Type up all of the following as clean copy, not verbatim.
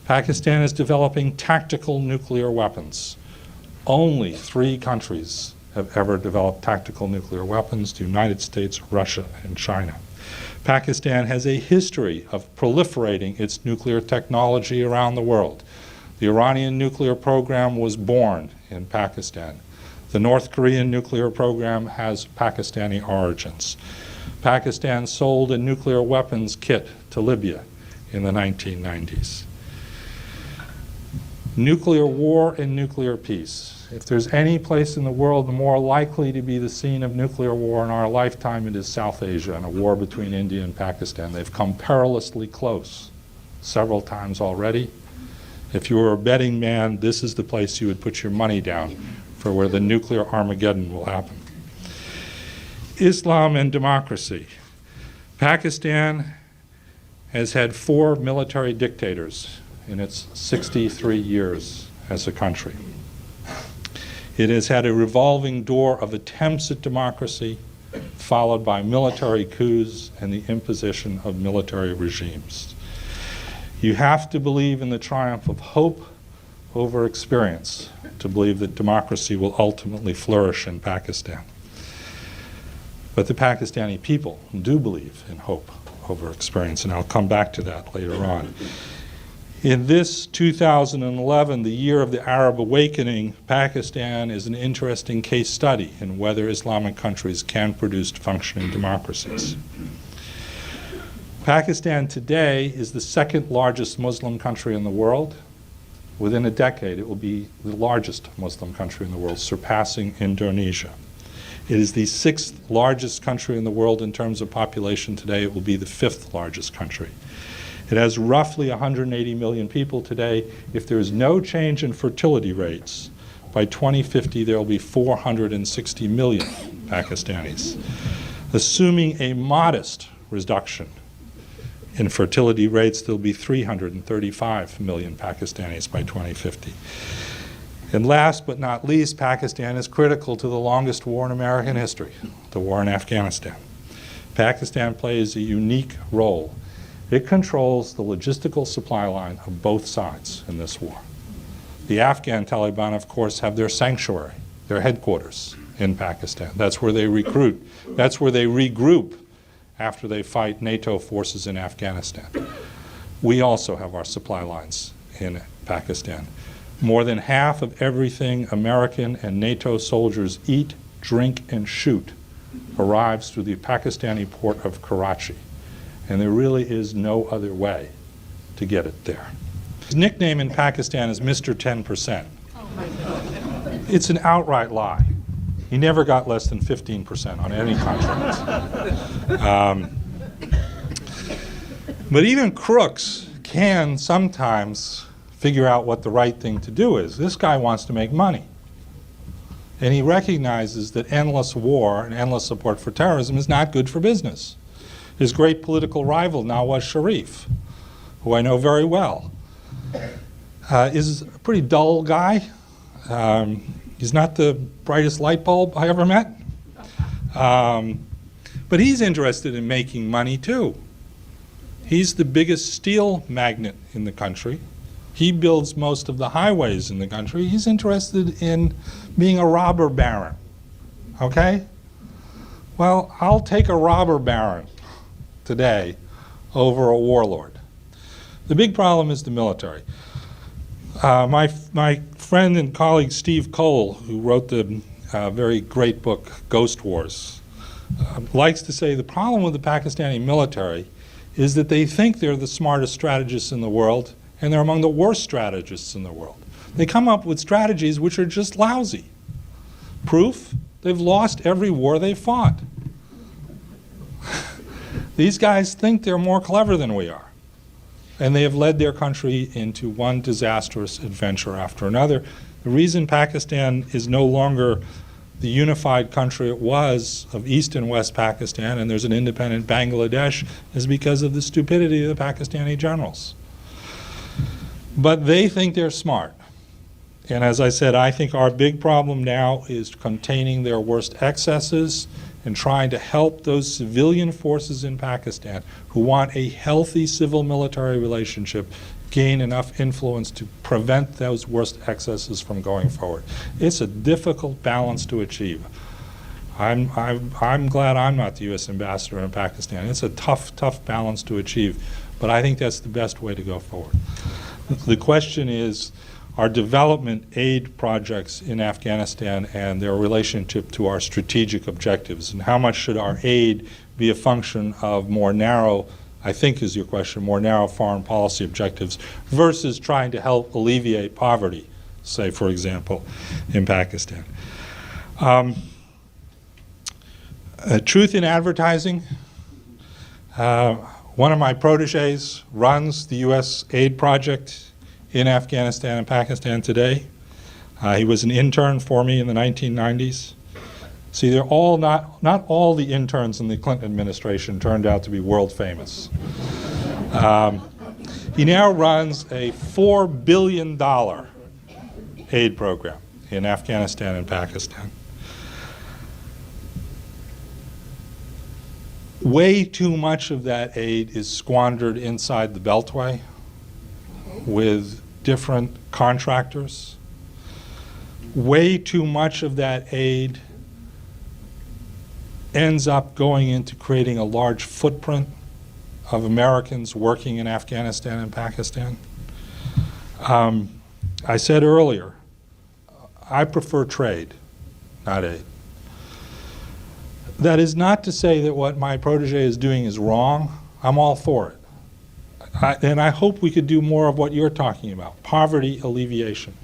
Pakistan is developing tactical nuclear weapons. Only 3 countries have ever developed tactical nuclear weapons: the United States, Russia, and China. Pakistan has a history of proliferating its nuclear technology around the world. The Iranian nuclear program was born in Pakistan. The North Korean nuclear program has Pakistani origins. Pakistan sold a nuclear weapons kit to Libya in the 1990s. Nuclear war and nuclear peace. If there's any place in the world more likely to be the scene of nuclear war in our lifetime, it is South Asia and a war between India and Pakistan. They've come perilously close several times already. If you were a betting man, this is the place you would put your money down for where the nuclear Armageddon will happen. Islam and democracy. Pakistan has had 4 military dictators in its 63 years as a country. It has had a revolving door of attempts at democracy, followed by military coups and the imposition of military regimes. You have to believe in the triumph of hope over experience to believe that democracy will ultimately flourish in Pakistan. But the Pakistani people do believe in hope over experience, and I'll come back to that later on. In this 2011, the year of the Arab awakening, Pakistan is an interesting case study in whether Islamic countries can produce functioning democracies. Pakistan today is the 2nd largest Muslim country in the world. Within a decade, it will be the largest Muslim country in the world, surpassing Indonesia. It is the 6th largest country in the world in terms of population today. It will be the 5th largest country. It has roughly 180 million people today. If there is no change in fertility rates, by 2050 there will be 460 million Pakistanis. Assuming a modest reduction in fertility rates, there will be 335 million Pakistanis by 2050. And last but not least, Pakistan is critical to the longest war in American history, the war in Afghanistan. Pakistan plays a unique role. It controls the logistical supply line of both sides in this war. The Afghan Taliban, of course, have their sanctuary, their headquarters in Pakistan. That's where they recruit. That's where they regroup after they fight NATO forces in Afghanistan. We also have our supply lines in Pakistan. More than half of everything American and NATO soldiers eat, drink, and shoot arrives through the Pakistani port of Karachi. And there really is no other way to get it there. His nickname in Pakistan is Mr. 10%. It's an outright lie. He never got less than 15% on any contract. But even crooks can sometimes figure out what the right thing to do is. This guy wants to make money. And he recognizes that endless war and endless support for terrorism is not good for business. His great political rival, Nawaz Sharif, who I know very well, is a pretty dull guy. He's not the brightest light bulb I ever met. But he's interested in making money too. He's the biggest steel magnate in the country. He builds most of the highways in the country. He's interested in being a robber baron, okay? Well, I'll take a robber baron today over a warlord. The big problem is the military. My friend and colleague Steve Cole, who wrote the very great book Ghost Wars, likes to say the problem with the Pakistani military is that they think they're the smartest strategists in the world, and they're among the worst strategists in the world. They come up with strategies which are just lousy. Proof? They've lost every war they fought. These guys think they're more clever than we are. And they have led their country into one disastrous adventure after another. The reason Pakistan is no longer the unified country it was of East and West Pakistan, and there's an independent Bangladesh, is because of the stupidity of the Pakistani generals. But they think they're smart. And as I said, I think our big problem now is containing their worst excesses and trying to help those civilian forces in Pakistan who want a healthy civil-military relationship gain enough influence to prevent those worst excesses from going forward. It's a difficult balance to achieve. I'm glad I'm not the U.S. ambassador in Pakistan. It's a tough balance to achieve, but I think that's the best way to go forward. The question is, our development aid projects in Afghanistan and their relationship to our strategic objectives, and how much should our aid be a function of more narrow, I think is your question, more narrow foreign policy objectives versus trying to help alleviate poverty, say, for example, in Pakistan. Truth in advertising. One of my proteges runs the U.S. aid project in Afghanistan and Pakistan today. He was an intern for me in the 1990s. See, they're all not all the interns in the Clinton administration turned out to be world famous. He now runs a $4 billion aid program in Afghanistan and Pakistan. Way too much of that aid is squandered inside the Beltway with different contractors. Way too much of that aid ends up going into creating a large footprint of Americans working in Afghanistan and Pakistan. I said earlier, I prefer trade, not aid. That is not to say that what my protege is doing is wrong. I'm all for it. And I hope we could do more of what you're talking about, poverty alleviation.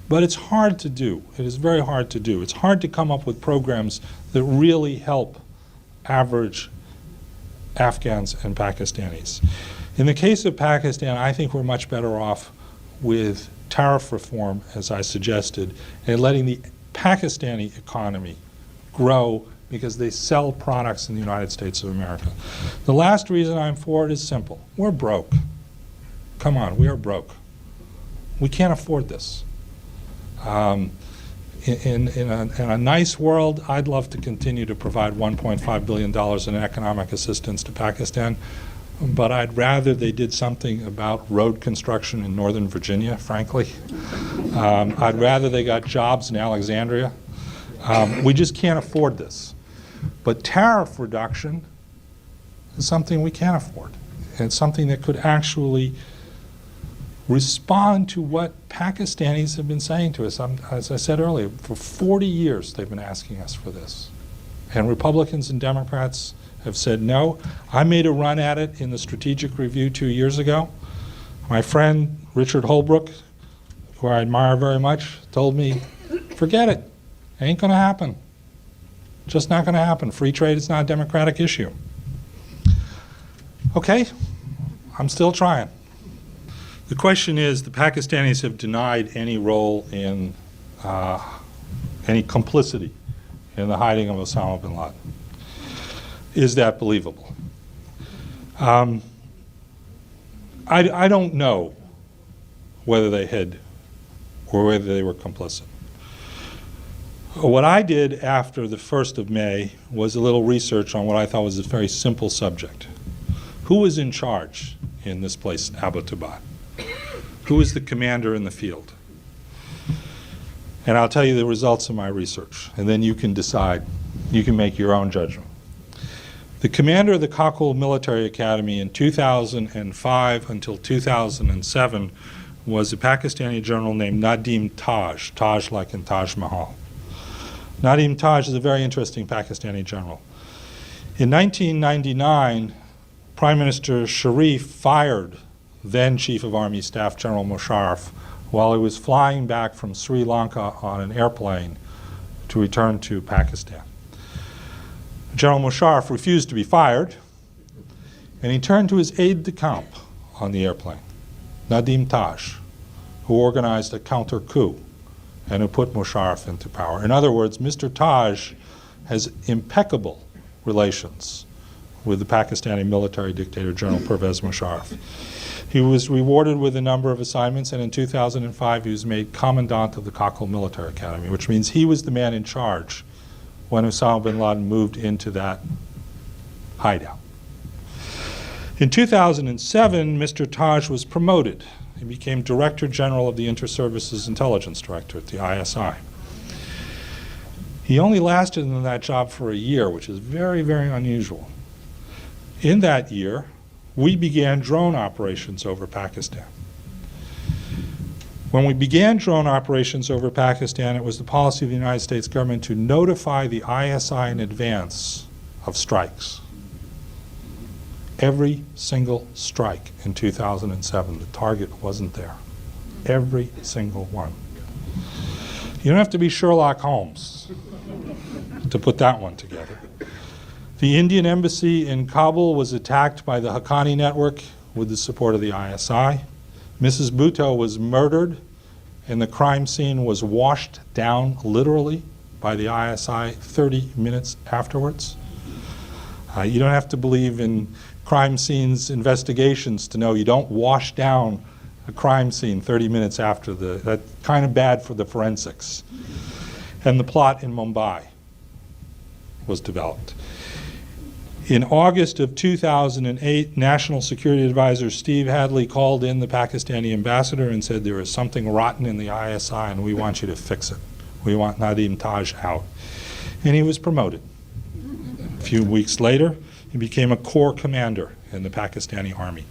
But it's hard to do. It is very hard to do. It's hard to come up with programs that really help average Afghans and Pakistanis. In the case of Pakistan, I think we're much better off with tariff reform, as I suggested, and letting the Pakistani economy grow because they sell products in the United States of America. The last reason I'm for it is simple. We're broke. Come on, we are broke. We can't afford this. In a nice world, I'd love to continue to provide $1.5 billion in economic assistance to Pakistan, but I'd rather they did something about road construction in Northern Virginia, frankly. I'd rather they got jobs in Alexandria. We just can't afford this. But tariff reduction is something we can't afford. And it's something that could actually respond to what Pakistanis have been saying to us. As I said earlier, for 40 years they've been asking us for this. And Republicans and Democrats have said no. I made a run at it in the Strategic Review 2 years ago. My friend Richard Holbrooke, who I admire very much, told me, forget it. Ain't going to happen. Just not going to happen. Free trade is not a democratic issue. Okay, I'm still trying. The question is, the Pakistanis have denied any role in, any complicity in the hiding of Osama bin Laden. Is that believable? I don't know whether they hid or whether they were complicit. What I did after the 1st of May was a little research on what I thought was a very simple subject. Who was in charge in this place, Abbottabad? Who was the commander in the field? And I'll tell you the results of my research, and then you can decide, you can make your own judgment. The commander of the Kabul Military Academy in 2005 until 2007 was a Pakistani general named Nadim Taj, Taj like in Taj Mahal. Nadim Taj is a very interesting Pakistani general. In 1999, Prime Minister Sharif fired then Chief of Army Staff General Musharraf while he was flying back from Sri Lanka on an airplane to return to Pakistan. General Musharraf refused to be fired, and he turned to his aide-de-camp on the airplane, Nadim Taj, who organized a counter-coup and who put Musharraf into power. In other words, Mr. Taj has impeccable relations with the Pakistani military dictator, General Pervez Musharraf. He was rewarded with a number of assignments, and in 2005 he was made Commandant of the Kabul Military Academy, which means he was the man in charge when Osama bin Laden moved into that hideout. In 2007, Mr. Taj was promoted he became Director General of the Inter-Services Intelligence Directorate, the ISI. He only lasted in that job for a year, which is very, very unusual. In that year, we began drone operations over Pakistan. When we began drone operations over Pakistan, it was the policy of the United States government to notify the ISI in advance of strikes. Every single strike in 2007, the target wasn't there. Every single one. You don't have to be Sherlock Holmes to put that one together. The Indian embassy in Kabul was attacked by the Haqqani network with the support of the ISI. Mrs. Bhutto was murdered, and the crime scene was washed down literally by the ISI 30 minutes afterwards. You don't have to believe in crime scenes investigations to know you don't wash down a crime scene 30 minutes after that's kind of bad for the forensics. And the plot in Mumbai was developed. In August of 2008, National Security Advisor Steve Hadley called in the Pakistani ambassador and said, there is something rotten in the ISI and we want you to fix it. We want Nadim Taj out. And he was promoted. A few weeks later, he became a corps commander in the Pakistani army,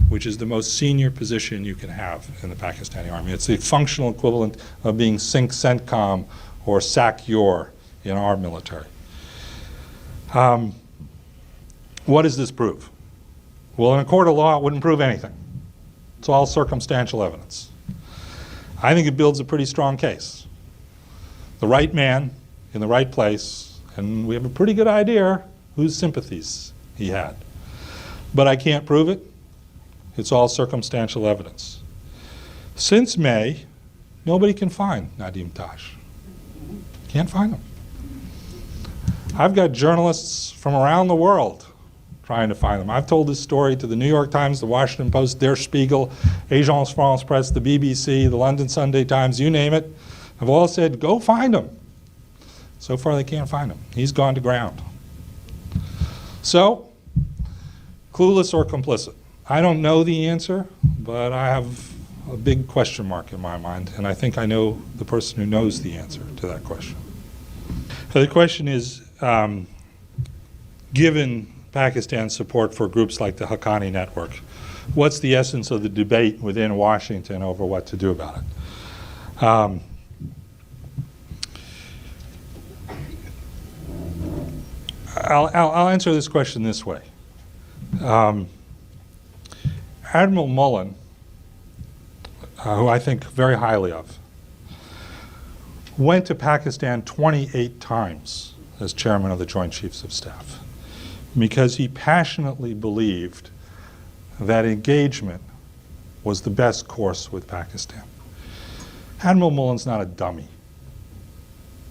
which is the most senior position you can have in the Pakistani army. It's the functional equivalent of being Sink CENTCOM or SAC-YOR in our military. What does this prove? Well, in a court of law, it wouldn't prove anything. It's all circumstantial evidence. I think it builds a pretty strong case. The right man in the right place, and we have a pretty good idea whose sympathies he had. But I can't prove it. It's all circumstantial evidence. Since May, nobody can find Nadim Taj. Can't find him. I've got journalists from around the world trying to find them. I've told this story to the New York Times, the Washington Post, Der Spiegel, Agence France Presse, the BBC, the London Sunday Times, you name it. Have all said, go find him. So far they can't find him. He's gone to ground. So, clueless or complicit? I don't know the answer, but I have a big question mark in my mind, and I think I know the person who knows the answer to that question. So the question is, given Pakistan's support for groups like the Haqqani network, what's the essence of the debate within Washington over what to do about it? I'll answer this question this way. Admiral Mullen, who I think very highly of, went to Pakistan 28 times as chairman of the Joint Chiefs of Staff because he passionately believed that engagement was the best course with Pakistan. Admiral Mullen's not a dummy.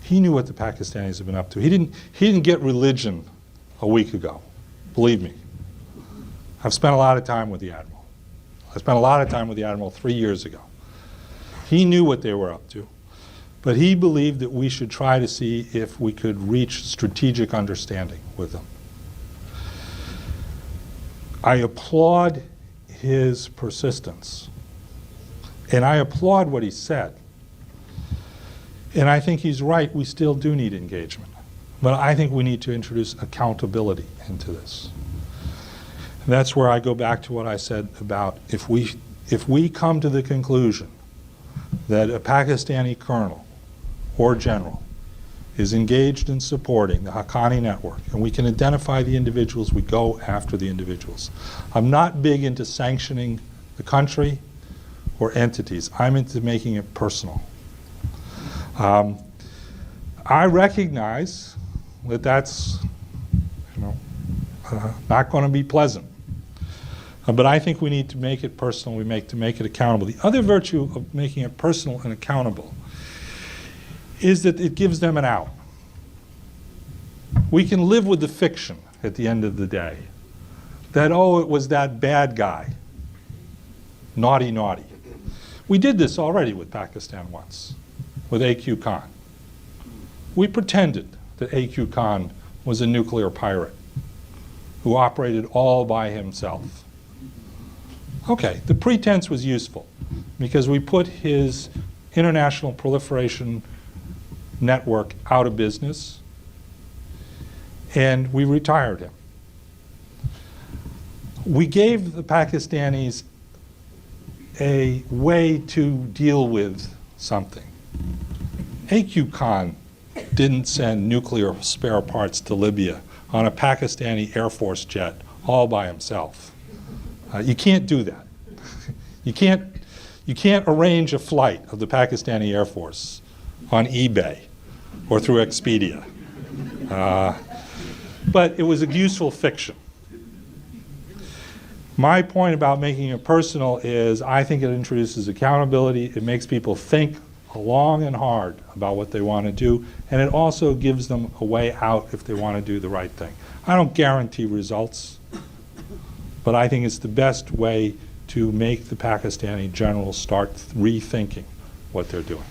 He knew what the Pakistanis have been up to. He didn't get religion a week ago, believe me. I've spent a lot of time with the Admiral. I spent a lot of time with the Admiral 3 years ago. He knew what they were up to, but he believed that we should try to see if we could reach strategic understanding with them. I applaud his persistence, and I applaud what he said. And I think he's right, we still do need engagement. But I think we need to introduce accountability into this. And that's where I go back to what I said about if we come to the conclusion that a Pakistani colonel or general is engaged in supporting the Haqqani network, and we can identify the individuals, we go after the individuals. I'm not big into sanctioning the country or entities. I'm into making it personal. I recognize that that's not going to be pleasant. But I think we need to make it personal, to make it accountable. The other virtue of making it personal and accountable is that it gives them an out. We can live with the fiction at the end of the day that, oh, it was that bad guy. Naughty, naughty. We did this already with Pakistan once, with A.Q. Khan. We pretended that A.Q. Khan was a nuclear pirate who operated all by himself. Okay, the pretense was useful because we put his international proliferation network out of business and we retired him. We gave the Pakistanis a way to deal with something. A.Q. Khan didn't send nuclear spare parts to Libya on a Pakistani Air Force jet all by himself. You can't do that. You can't arrange a flight of the Pakistani Air Force on eBay or through Expedia. But it was a useful fiction. My point about making it personal is I think it introduces accountability. It makes people think long and hard about what they want to do, and it also gives them a way out if they want to do the right thing. I don't guarantee results, but I think it's the best way to make the Pakistani generals start rethinking what they're doing.